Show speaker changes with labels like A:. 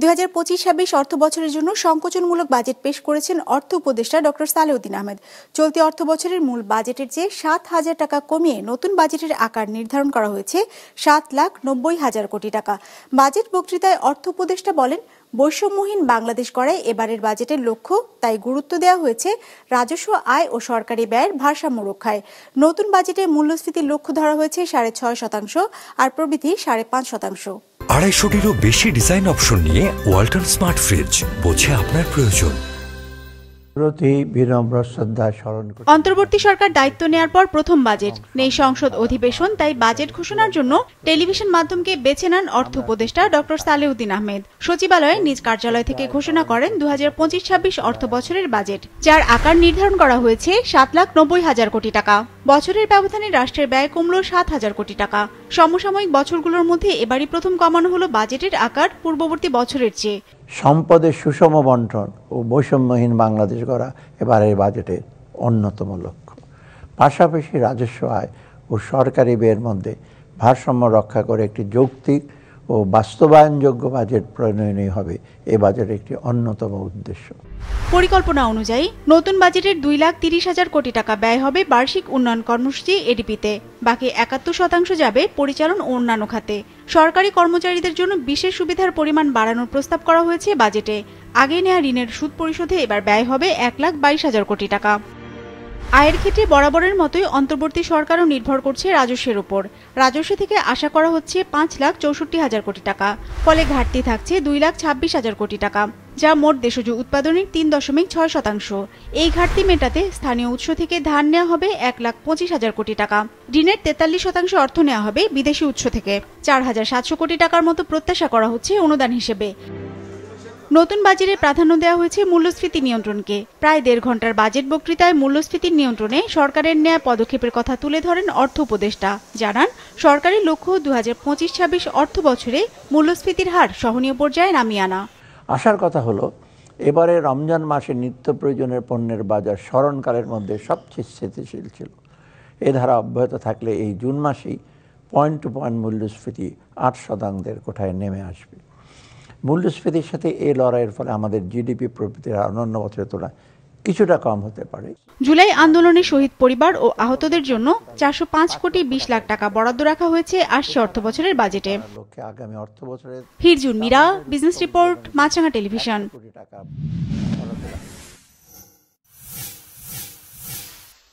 A: ২০২৫-২৬ অর্থ বছরের জন্য সংকোচনমূলক বাজেট পেশ করেছেন অর্থ উপদেষ্টা ডক্টর সালেউদ্দিন আহমেদ। চলতি অর্থ বছরের মূল বাজেটের চেয়ে ৭,০০০ টাকা কমিয়ে নতুন বাজেটের আকার নির্ধারণ করা হয়েছে ৭,৯০,০০০ কোটি টাকা। বাজেট বক্তৃতায় অর্থ উপদেষ্টা বলেন, বৈষম্যহীন বাংলাদেশ গড়াই এবারের বাজেটের লক্ষ্য, তাই গুরুত্ব দেওয়া হয়েছে রাজস্ব আয় ও সরকারি ব্যয়ের ভারসাম্য রক্ষায়। নতুন বাজেটে মূল্যস্ফীতির লক্ষ্য ধরা হয়েছে ৬.৫% আর প্রবৃদ্ধি ৫.৫%।
B: ২৫০টিরও বেশি ডিজাইন অপশন নিয়ে ওয়ালটন স্মার্ট ফ্রিজ, বোঝে আপনার প্রয়োজন।
A: অন্তর্বর্তী সরকার দায়িত্ব নেয়ার পর প্রথম বাজেট, নেই সংসদ অধিবেশন, তাই বাজেট ঘোষণার জন্য টেলিভিশন মাধ্যমকে বেছে নেন অর্থ উপদেষ্টা ডক্টর সালেউদ্দিন আহমেদ। সচিবালয়ে নিজ কার্যালয় থেকে ঘোষণা করেন ২০২৫-২৬ অর্থ বছরের বাজেট, যার আকার নির্ধারণ করা হয়েছে ৭,৯০,০০০ কোটি টাকা। বছরের ব্যবধানে রাষ্ট্রের ব্যয় কমল ৭,০০০ কোটি টাকা। সমসাময়িক বছরগুলোর মধ্যে এবারই প্রথম কমানো হলো বাজেটের আকার পূর্ববর্তী বছরের চেয়ে।
C: সম্পদের সুষম বন্টন ও বৈষম্যহীন বাংলাদেশ গড়া এবারের বাজেটের অন্যতম লক্ষ্য। পাশাপাশি রাজস্ব আয় ও সরকারি ব্যয়ের মধ্যে ভারসাম্য রক্ষা করে একটি যৌক্তিক ও বাস্তবায়নযোগ্য বাজেট প্রণয়নই হবে এ বাজেটের একটি অন্যতম উদ্দেশ্য।
A: পরিকল্পনা অনুযায়ী নতুন বাজেটের ২,৩০,০০০ কোটি টাকা ব্যয় হবে বার্ষিক উন্নয়ন কর্মসূচি এডিপিতে। বাকি ৭১% যাবে পরিচালন ও অন্যান্য খাতে। সরকারি কর্মচারীদের জন্য বিশেষ সুবিধার পরিমাণ বাড়ানোর প্রস্তাব করা হয়েছে বাজেটে। আগে নেওয়া ঋণের সুদ পরিশোধে এবার ব্যয় হবে ১,২২,০০০ কোটি টাকা। আয়ের ক্ষেত্রে বরাবরের মতোই অন্তর্বর্তী সরকারও নির্ভর করছে রাজস্বের উপর। রাজস্ব থেকে আশা করা হচ্ছে ৫,৬৪,০০০ কোটি টাকা। ফলে ঘাটতি থাকছে ২,২৬,০০০ কোটি টাকা, যা মোট দেশজ উৎপাদনের ৩.৬%। এই ঘাটতি মেটাতে স্থানীয় উৎস থেকে ধার নেওয়া হবে ১,২৫,০০০ কোটি টাকা। ঋণের ৪৩% অর্থ নেওয়া হবে বিদেশি উৎস থেকে। ৪,৭০০ কোটি টাকার মতো প্রত্যাশা করা হচ্ছে অনুদান হিসেবে। নতুন বাজেটে প্রাধান্য দেওয়া হয়েছে মূল্যস্ফীতি নিয়ন্ত্রণকে। প্রায় ১.৫ ঘন্টার বাজেট বক্তৃতায় মূল্যস্ফীতির নিয়ন্ত্রণে সরকারের নেয়া পদক্ষেপের কথা তুলে ধরেন অর্থ উপদেষ্টা। জানান, সরকারের লক্ষ্য ২০২৫-২৬ অর্থ বছরে মূল্যস্ফীতির হার সহনীয় পর্যায়ে নামিয়ে আনা।
C: আশার কথা হলো, এবারে রমজান মাসে নিত্য প্রয়োজনের পণ্যের বাজার স্মরণকালের মধ্যে সবচেয়ে স্থিতিশীল ছিল। এ ধারা অব্যাহত থাকলে এই জুন মাসেই পয়েন্ট টু পয়েন্ট মূল্যস্ফীতি ৮% কোঠায় নেমে আসবে। মূল্যস্ফীতির সাথে এই লড়াইয়ের ফলে আমাদের জিডিপি প্রবৃদ্ধির অন্যান্য বছরের তুলনায় কিছুটা কম হতে পারে।
A: জুলাই আন্দোলনে শহীদ পরিবার ও আহতদের জন্য ৪০৫,২০,০০,০০০ টাকা বরাদ্দ রাখা হয়েছে আসছে অর্থ বছরের বাজেটে।
C: আগামী অর্থ বছরে
A: হিরজুন মীরা, বিজনেস রিপোর্ট, মাছরাঙা টেলিভিশন।